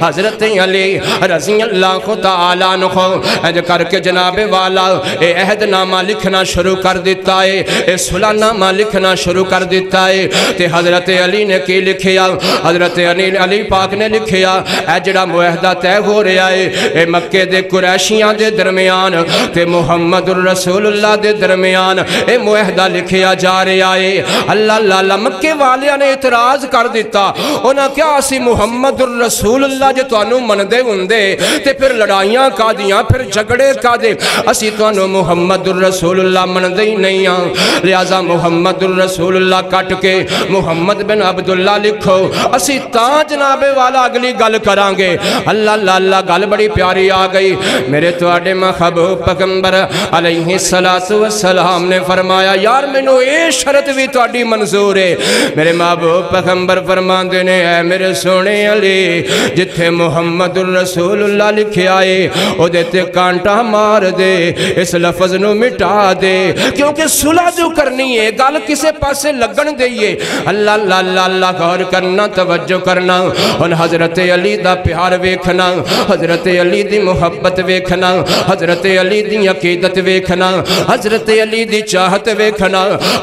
حضرت علی رضی اللہ تعالی عنہ اج کر کے جناب والا اے عہد نامہ لکھنا شروع کر دیتا ہے اے صلح نامہ لکھنا شروع کر دیتا ہے تے حضرت علی نے کی لکھیا حضرت علی پاک نے لکھیا اے جڑا معاہدہ طے ہو رہا ہے اے مکے دے قریشیاں دے درمیان تے محمد الرسول اللہ دے درمیان اے معاہدہ لکھیا جا رہا ہے اللہ اللہ اللہ مکے والیاں نے اعتراض کر دیتا انہاں کیا اسی محمد الرسول اللہ جے تانوں مندے ہوندے تے پھر لڑائیاں کا دیاں پھر جھگڑے کا دے اسی تانوں محمد الرسول اللہ مندے ہی نہیں ہاں لہذا محمد الرسول اللہ کٹ کے محمد بن عبداللہ لکھو اسی تاں جناب والا اگلی گل کرانگے اللہ اللہ اللہ گل بڑی پیاری آ گئی میرے تواڈے محبوب پیغمبر علیہ السلام نے فرمایا یار مینوں اے شرط بھی تواڈی منظور ہے میرے محبوب پیغمبر فرماندے نے اے میرے سونے علی جتھے محمد الرسول اللہ لکھیا ہے او دے تے کانٹا مار دے اس لفظ نو مٹا دے کیونکہ صلح جو کرنی ہے گل کسے پاسے لگن دئیے اللہ اللہ اللہ اللہ غور کرنا توجہ کرنا اور حضرت علی دا پیار ویکھنا حضرت علی دی محبت ویکھنا حضرت علی دی عقیدت ویکھنا حضرت علی دی چاہت ویکھنا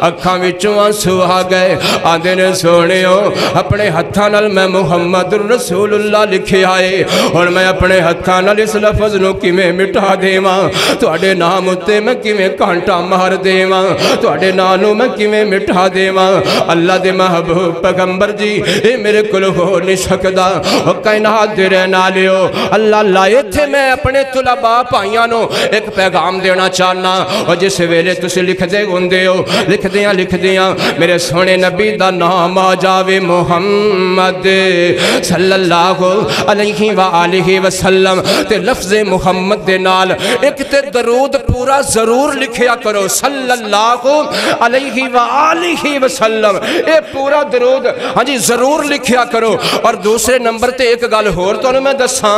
اکھاں وچوں آنسو آ گئے آندے نے سونےو اپنے ہتھاں نال میں محمد الرسول اللہ لکھیا ہے اور میں اپنے ہتھاں نال اس لفظ نو کیویں مٹا دیواں تواڈے نام اُتے میں کیویں کانٹا مار دیواں تواڈے نام نو میں کیویں مٹا دیواں اللہ دے محبوب پیغمبر جی اے میرے کول ہو نہیں سکدا او کائنات دے رہنا لیو اللہ اللہ ایتھے میں اپنے طلباء بھائیاں نو ایک پیغام دینا چاہنا اور جس ویلے تسی لکھ دے ہوندے ہو لکھ دیاں میرے سونے نبی دا نام آ جاوے محمد صلی اللہ علیہ وآلہ وسلم تے لفظ محمد دے نال ایک تے درود پورا ضرور لکھیا کرو صلی اللہ علیہ وآلہ وسلم اے پورا درود ہاں جی ضرور لکھیا کرو اور دوسرے نمبر تے ایک گل ہور تو میں دساں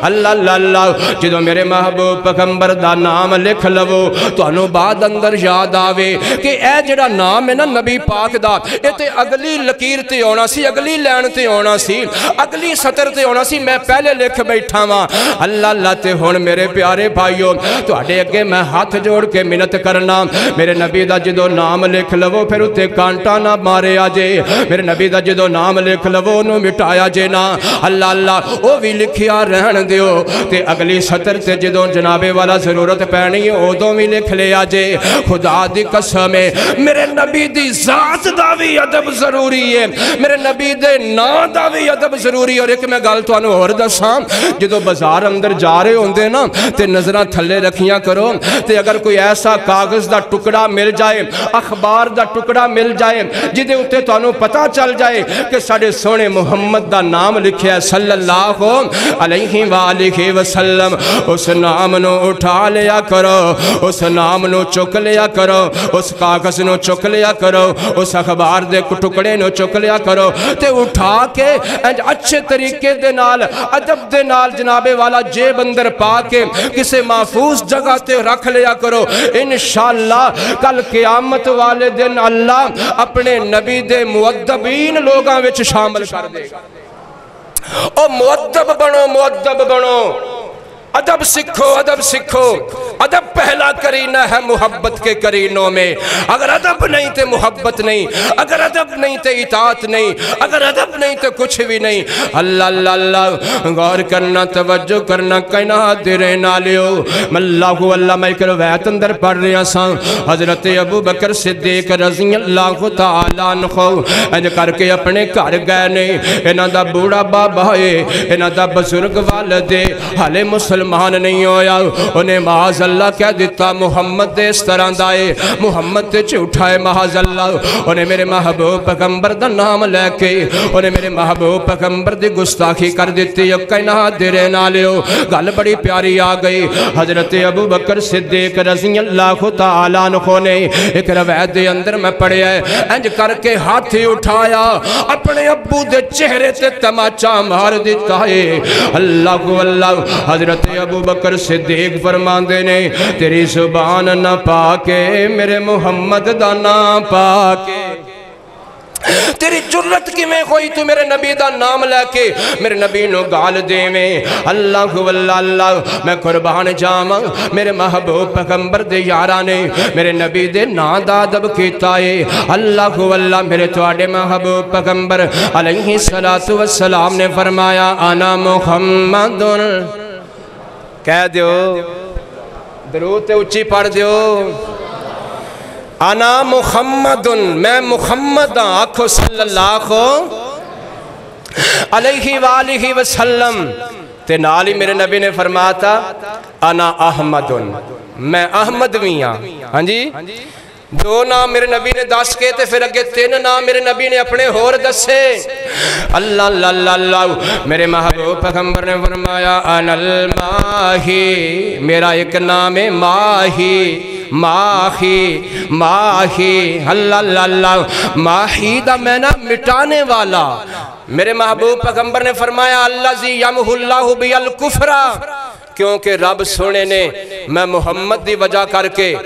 اللہ اللہ اللہ جدو میرے محبوب پیغمبر دا نام لکھ لو تو انو بعد اندر یاد آوے کہ اے جڑا نام ہے نا نبی پاک دا اے تے اگلی لکیر تے ہونا سی اگلی لین تے ہونا سی اگلی سطر تے ہونا سی میں پہلے لکھ بیٹھا ماں اللہ اللہ تے ہون میرے پیارے بھائیوں تو اڈے اگے میں ہاتھ جوڑ کے منت کرنا میرے نبی دا جدو نام لکھ لو پھر اتے کانٹا نہ مارے آجے میرے نبی دا جدو نام لکھ لو انو مٹایا جے نا اللہ اللہ او بھی لکھیا رہن دیو تے اگلی سطر تے جدو جنابے والا ضرورت پہنی او دو بھی لکھ لیا جے خدا دی قسم ہے میرے نبی دی ذات دا بھی ادب ضروری ہے میرے نبی دے نا دا بھی ادب ضروری اور ایک میں گل تو انو اور دساں جدو بازار اندر جا رہے ہوندے نا تے نظرہ تھلے رکھیاں کرو تے اگر کوئی ایسا کاغذ دا ٹکڑا مل جائے اخبار دا ٹکڑا مل جائے جدے اتے تو انو پتا چل جائے کہ ساڑے سونے محمد دا نام لکھیا صلی اللہ علیہ وآلہ وسلم اس نام نو اٹھا لیا کرو اس نام نو چک لیا کرو اس کاغذ نو چک لیا کرو اس اخبار دے ٹکڑے نو چک لیا کرو تے اٹھا کے اچھے طریقے دے نال ادب دے نال جناب والا جیب اندر پا کے کسے محفوظ جگہ تے رکھ لیا کرو انشاءاللہ کل قیامت والے دن اللہ اپنے نبی دے مؤدبین لوگاں وچ شامل کر دے گا او مؤدب بنو ادب سکھو ادب پہلا کرینہ ہے محبت کے کرینوں میں اگر ادب نہیں تے محبت نہیں اگر ادب نہیں تے اطاعت نہیں اگر ادب نہیں تے کچھ بھی نہیں اللہ اللہ اللہ غور کرنا توجہ کرنا کہنا دیرے نالیو اللہ میں ایک روایت اندر پڑھ رہا ساں حضرت ابو بکر صدیق رضی اللہ تعالیٰ عنہ انج کر کے اپنے گھر گئے نے انہاں دا بوڑھا بابا ہے انہاں دا بزرگ والدے حالے مسلمان نہیں ہویا انہیں معاذ اللہ کہہ دیتا محمد دے اس طرح دائے محمد تے چھوٹھائے معاذ اللہ انہیں میرے محبوب پیغمبر دا نام لے کے انہیں میرے محبوب پیغمبر دی گستاخی کر دیتی کہنا دیرے نالیو گل بڑی پیاری آگئی حضرت ابو بکر صدیق رضی اللہ تعالیٰ عنہ نے ایک روایت دے اندر میں پڑھے انج کر کے ہاتھی اٹھایا اپنے ابو دے چہرے تے تماچا مار دیتا ہے اللہ حضرت ابو بکر صدیق فرماندے نے تیری زبان نہ پاکے میرے محمد دا نام پاکے تیری جرت کی میں کوئی تو میرے نبی دا نام لے کے میرے نبی نو گال دے میں اللہ اللہ میں قربان جاما میرے محبوب پیغمبر دے یارانے میرے نبی دے نام دا ادب کیتا ہے اللہ میرے تواڈے محبوب پیغمبر علیہ السلام نے فرمایا انا محمد کہہ دیو درود تے اچھی پڑھ دیو انا محمد میں محمد آنکھو صلی اللہ علیہ وآلہ وسلم تے نالی میرے نبی نے فرمایا تھا انا احمد میں احمد میاں ہاں جی دو نام میرے نبی نے دس کے تے پھر اگے تین نام میرے نبی نے اپنے ہور دسے اللہ اللہ اللہ میرے محبوب پیغمبر نے فرمایا انا الماہی میرا ایک نام ہے ماہی اللہ اللہ ماہی دا میں نا مٹانے والا میرے محبوب پیغمبر نے فرمایا اللذی یمحو اللہ بی الکفرہ کیونکہ رب سونے نے میں محمد دی وجہ کر کے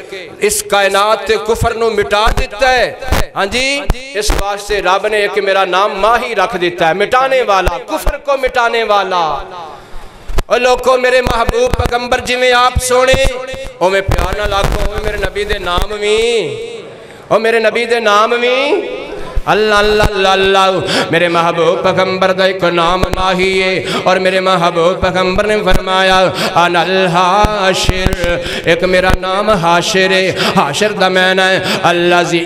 اس کائنات تے کفر نو مٹا دیتا ہے ہاں جی اس واسطے رب نے ایک میرا نام ماہی رکھ دیتا ہے مٹانے والا کفر کو مٹانے والا اور لوگوں میرے محبوب پیغمبر جی میں آپ سونے او میں پیار نہ لاکھوں میرے نبی دے نام میرے نبی دے نام اللہ اللہ اللہ میرے محبوب پیغمبر دا ایک نام ماہی ہے اور میرے محبوب پیغمبر نے فرمایا انا الحاشر ایک میرا نام حاشر ہے حاشر دا معنی ہے اللذی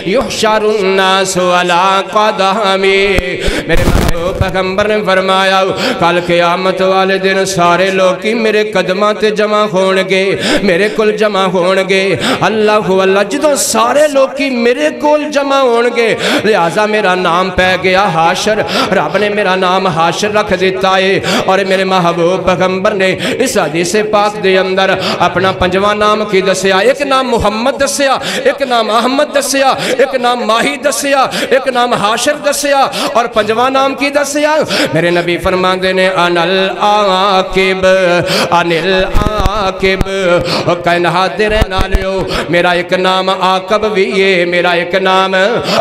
یحشر الناس علی قدمی میرے محبوب پیغمبر نے فرمایا کل قیامت والے دن سارے لوگی میرے قدماں تے جمع ہونگے میرے کل جمع ہونگے اللہ جدوں سارے لوگی میرے کل جمع ہونگے لہذا میرا نام پہ گیا حاشر رب نے میرا نام حاشر رکھ دیتا ہے اور میرے محبوب پیغمبر نے اس حدیث پاک دے اندر اپنا پنجواں نام کی دسیا ایک نام محمد دسیا ایک نام احمد دسیا ایک نام ماہی دسیا ایک نام حاشر دسیا اور پنجواں نام کی دسیا میرے نبی فرماندے نے انل آقب کہنا تیرے نالیو میرا ایک نام آقب بھی ہے میرا ایک نام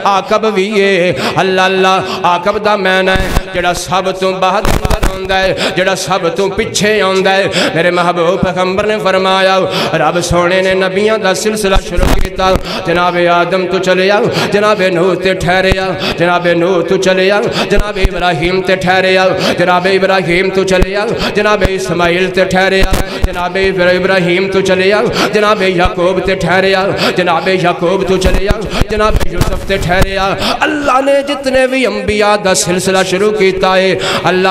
آقب بھی ہے اللہ اللہ آقب دا معنی ہے جڑا سب تو بعد آندا ہے جڑا سب تو پیچھے آندا ہے میرے محبوب پیغمبر نے فرمایا رب سونے نے نبیوں دا سلسلہ شروع کیتا جناب آدم تو چلے آ جناب نوح تے ٹھہرے آ جناب نوح تو چلے آ جناب ابراہیم تے ٹھہرے آ جناب ابراہیم تو چلے آ جناب اسماعیل تے ٹھہرے آ جناب ابراہیم تو چلے آ جناب یعقوب تے ٹھہرے آ جناب یعقوب تو چلے آ جناب یوسف تے ٹھہرے آ اللہ نے جتنے بھی انبیاء دا سلسلہ شروع کیتا ہے اللہ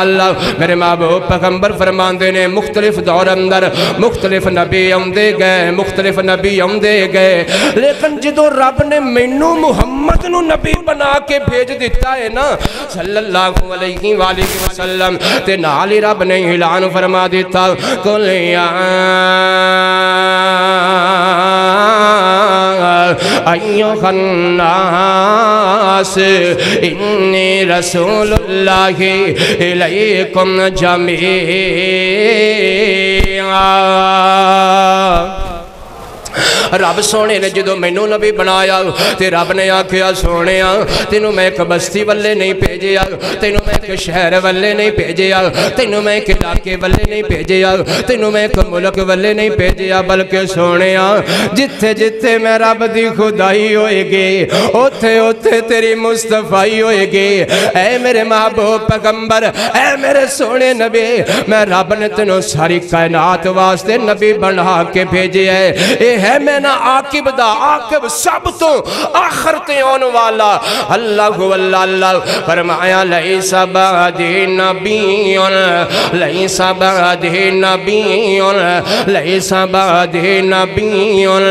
میرے محبوب پیغمبر فرماندے نے مختلف دور اندر مختلف نبی آندے گئے مختلف نبی آندے گئے لیکن جدو رب نے مینوں محمد نو نبی بنا کے بھیج دیتا ہے نا صلی اللہ علیہ وآلہ وسلم تے نال ہی رب نے اعلان فرما دیتا قل یا ایھا الناس انی رسول اللہ الیکم جمیعا رب سونے نے جدو مینوں نبی بنایا تے رب نے آکھیا سونیا تینوں میں ایک بستی والے نہیں بھیجیا تینوں میں ایک شہر والے نہیں بھیجیا تینوں میں ایک علاقے والے نہیں بھیجیا تینوں میں ایک ملک والے نہیں بھیجیا بلکہ سونیا جتھے جتھے میں رب دی خدائی ہوئے گی اوتھے اوتھے تیری مصطفیٰ ہوئے گی اے میرے محبوب پیغمبر اے میرے سونے نبی میں رب نے تینوں ساری کائنات واسطے نبی بنا کے بھیجے ہے میں نا عاقب دا عاقب سب تو آخر تے آن والا اللہ واللہ فرمایا لیس بعدی نبیون لیس بعدی نبیون لیس بعدی نبیون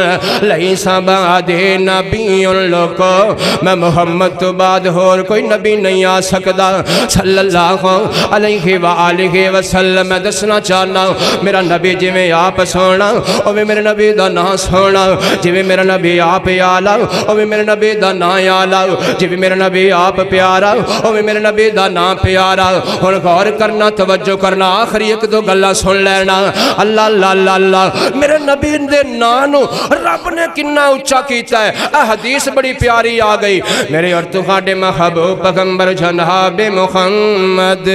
لیس بعدی نبیون لوگو میں محمد تو بعد اور کوئی نبی نہیں آ سکتا صلی اللہ علیہ وآلہ وسلم میں دسنا چاہنا میرا نبی جی میں آپ سونا اور میرے نبی دا نا سونا جی بھی میرا نبی آپ آلہ اور بھی میرے نبی دا نا آلہ جی بھی میرا نبی آپ پیارا اور بھی میرے نبی دا نا پیارا اور غور کرنا توجہ کرنا آخری ایک دو گلہ سن لینا اللہ اللہ اللہ اللہ میرے نبی دے نانو رب نے کننا اچھا کیتا ہے حدیث بڑی پیاری آ گئی میرے اور تخاڑے محبوب پیغمبر جناب محمد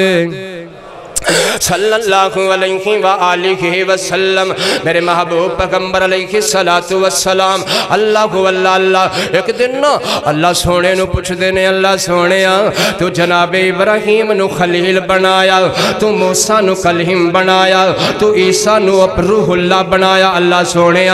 صلی اللہ علیہ وآلہ وسلم میرے محبوب پیغمبر علیہ السلام اللہ اللہ ایک دن اللہ سونے نو پوچھ دینے اللہ سونے تو جناب ابراہیم نو خلیل بنایا تو موسیٰ نو کلیم بنایا تو عیسیٰ نو روح اللہ بنایا اللہ سونے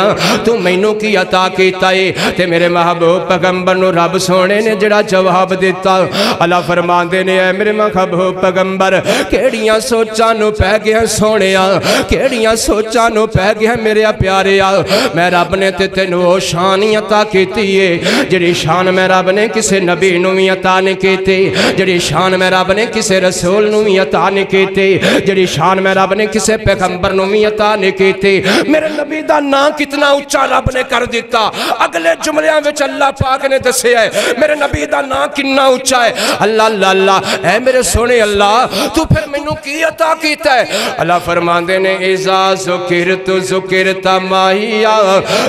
تو مینوں کی عطا کیتا ہے تے میرے محبوب پیغمبر نو رب سونے نے جڑا جواب دیتا اللہ فرمان دینے اے میرے محبوب پیغمبر کیڑیاں سوچانو پہ گیا سونیا کیڑیاں سوچانو پہ گیا میرے پیارے میں رب نے تینو شانی عطا کیتی ہے جڑی شان میں رب نے کسے نبی نوی عطا نہیں کیتی جڑی شان میں رب نے کسے رسول نوی عطا نہیں کیتی جڑی شان میں رب نے کسے پیغمبر نوی عطا نہیں کیتی میرے نبی دا نا کتنا اچھا رب نے کر دیتا اگلے جملیاں وچ اللہ پاک نے دسے ہے میرے نبی دا نا کتنا اچھا ہے اللہ اللہ اللہ اے میرے سونے اللہ تو پھر مینوں کی عطا کیتا ہے اللہ فرمان دینے اذا ذکرت ماہیا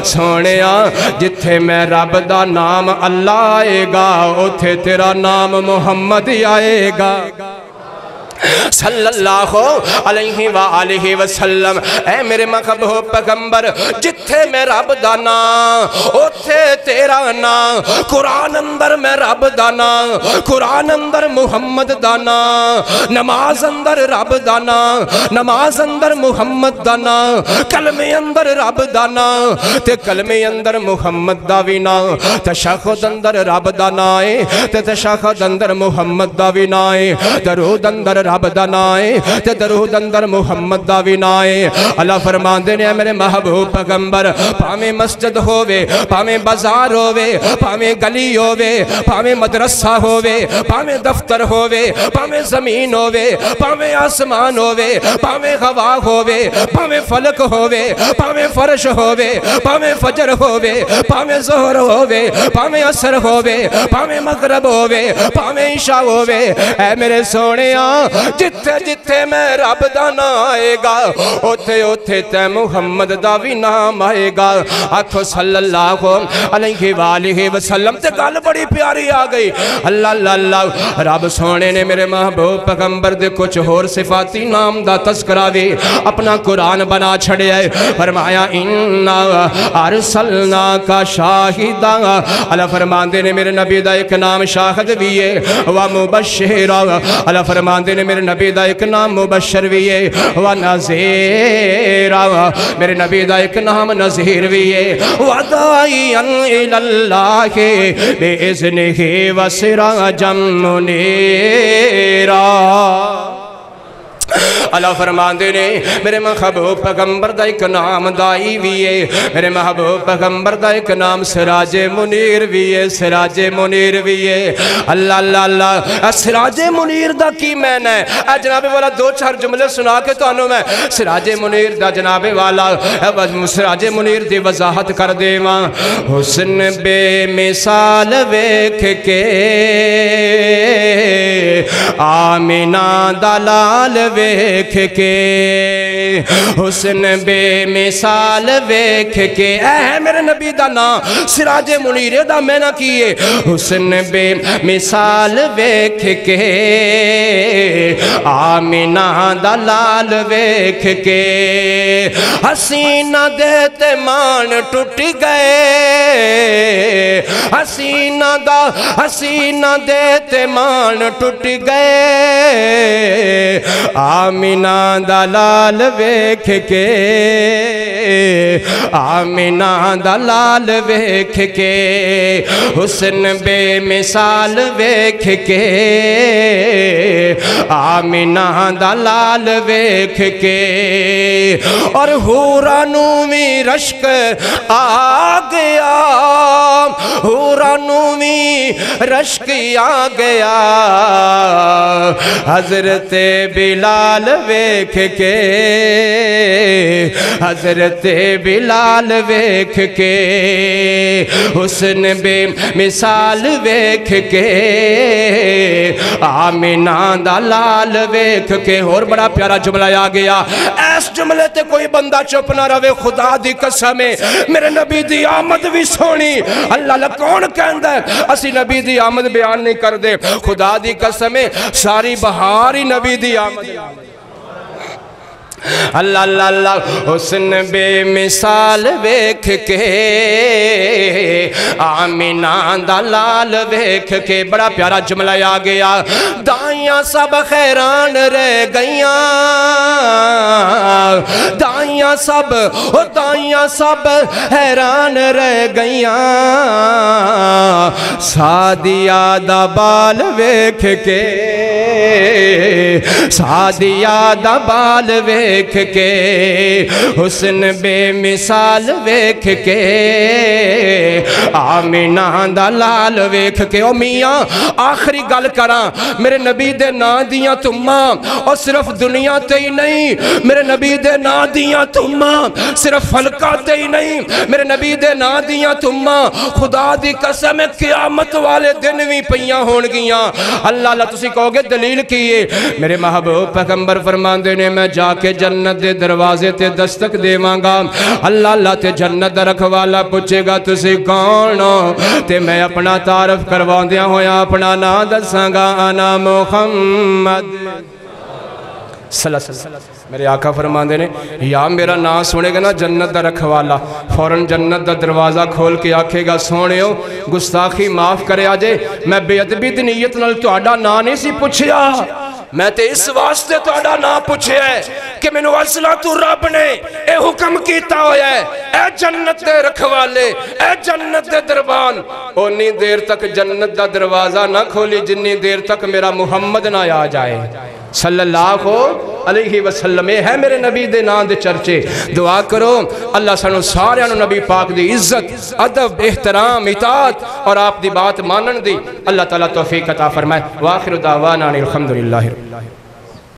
سونیا جتھے میں رب دا نام اللہ آئے گا اتھے تیرا نام محمد آئے گا صلی اللہ علیہ وآلہ وسلم اے میرے محبوب پیغمبر جتھے میں رب دانا اتھے تیرا نا قرآن اندر میں رب دانا قرآن اندر محمد دانا نماز اندر رب دانا نماز اندر محمد دانا کلمے اندر رب دانا تے کلمے اندر محمد داوینا تشہد اندر رب دانائے تے تشہد اندر محمد داوینائے درود اندر رب دانائے تے درود اندر محمد داوینائے اللہ فرمان دینے میرے محبوب پیغمبر پامیں مسجد ہووے پامیں بازار ہووے پامیں گلی ہووے پامیں مدرسہ ہووے پامیں دفتر ہووے پامیں زمین ہووے پامیں آسمان ہووے پامیں ہوا ہووے پامیں فلک ہووے پامیں فرش ہووے پامیں فجر ہووے پامیں ظہر ہووے پامیں عصر ہووے پامیں مغرب ہووے پامیں عشاء ہووے اے میرے سونیاں جتھے جتھے میں رب دا نام آئے گا اتھے اتھے تے محمد دا بھی نام آئے گا آکھو صلی اللہ علیہ وآلہ وسلم تے گل بڑی پیاری آ گئی اللہ اللہ اللہ رب سونے نے میرے محبوب پیغمبر دے کچھ اور صفاتی نام دا تذکرہ بھی اپنا قرآن بنا چھڑے آئے فرمایا اِنَّا أَرْسَلْنَاكَ شَاهِدًا اللہ فرمان دے نے میرے نبی دا ایک نام شاہد بھی ہے وَمُبَشِّرًا اللہ فرمان دے نے میرے نبی دا ایک نام مبشر بھی ہے ونذیر میرے نبی دا ایک نام نذیر بھی ہے وداعیا الاللہ بإذنہ وسراجا منیرا اللہ فرماندے نے میرے محبوب پیغمبر دا ایک نام دائی بھی ہے میرے محبوب پیغمبر دا ایک نام سراج منیر بھی ہے سراج منیر بھی ہے اللہ اللہ اللہ سراج منیر دا کی میں نے جناب والا دو چار جملے سنا کے تو انہوں میں سراج منیر دا جناب والا سراج منیر دی وضاحت کر دے ماں حسن بے مثال ویکھ کے آمینہ دلال ویکھ کے حسن بے مثال ویکھ کے اے میرے نبی دا نام سراج منیر دا میں نہ کیے حسن بے مثال ویکھ کے آمینہ دلال ویکھ کے حسینہ دیتے مان ٹوٹ گئے حسینہ دیتے مان ٹوٹ گئے آمینہ دلال ویکھ کے آمینہ دلال ویکھ کے حسن بے مثال ویکھ کے آمینہ دلال ویکھ کے اور حورانو میں رشک آ گیا حورانو میں رشک آ گیا حضرت بلال ویکھ کے حضرت بلال ویکھ کے حسن بے مثال ویکھ کے آمینہ دلال ویکھ کے اور بڑا پیارا جملہ آ گیا ایس جملے تے کوئی بندہ چپ نہ روے خدا دی قسم میرے نبی دی آمد بھی سونی اللہ اللہ کون کہندا ہے اسی نبی دی آمد بیان نہیں کر دے خدا دی قسم ساری بہاری نبی دی آمد اللہ اللہ اللہ حسن بے مثال ویکھ کے آمینہ دلال ویکھ کے بڑا پیارا جملہ آ گیا دائیاں سب حیران رہ گئیاں دائیاں سب حیران رہ گئیاں سعدیہ دا بال ویکھ کے سعدیہ دا بال ویکھ کے حسن بے مثال ویکھ کے آمینہ دلال ویکھ کے او میاں آخری گل کراں میرے نبی دے نا دیاں تماں اور صرف دنیا تے ہی نہیں میرے نبی دے نا دیاں تماں صرف فلکہ تے ہی نہیں میرے نبی دے نا دیاں تماں خدا دی قسم قیامت والے دن بھی پیاں ہون گیاں اللہ اللہ تسی کہو گے دلیل کیے میرے محبوب پیغمبر فرماندے نے میں جا کے جنت دے دروازے تے دستک دے مانگا اللہ اللہ تے جنت دا رکھوالا پوچھے گا تسی کون ہو تے میں اپنا تعارف کروا دیا ہویا اپنا نا دساں گا انا محمد صلی اللہ علیہ وسلم میرے آقا فرماندے نے یا میرا نام سنے گا نا جنت دا رکھوالا فوراں جنت دا دروازہ کھول کے آکھے گا سونے ہو گستاخی معاف کرے آجے میں بے ادبی دی نیت نال تہاڈا نام نہیں سی پوچھیا میں تے اس واسطے تہاڈا نام پوچھے ہے کہ مینوں اصلا تو رب نے اے حکم کیتا ہویا ہے اے جنت دے رکھوالے اے جنت دے دربان اونی دیر تک جنت دا دروازہ نہ کھولی جنی دیر تک میرا محمد نہ آ جائے صلی اللہ علیہ وسلم ہے میرے نبی دے نام دے چرچے دعا کرو اللہ سانو سارے انو نبی پاک دی عزت ادب احترام اطاعت اور آپ دی بات مانن دی اللہ تعالیٰ توفیق عطا فرمائے وآخر دعوانا الحمدللہ رب العالمین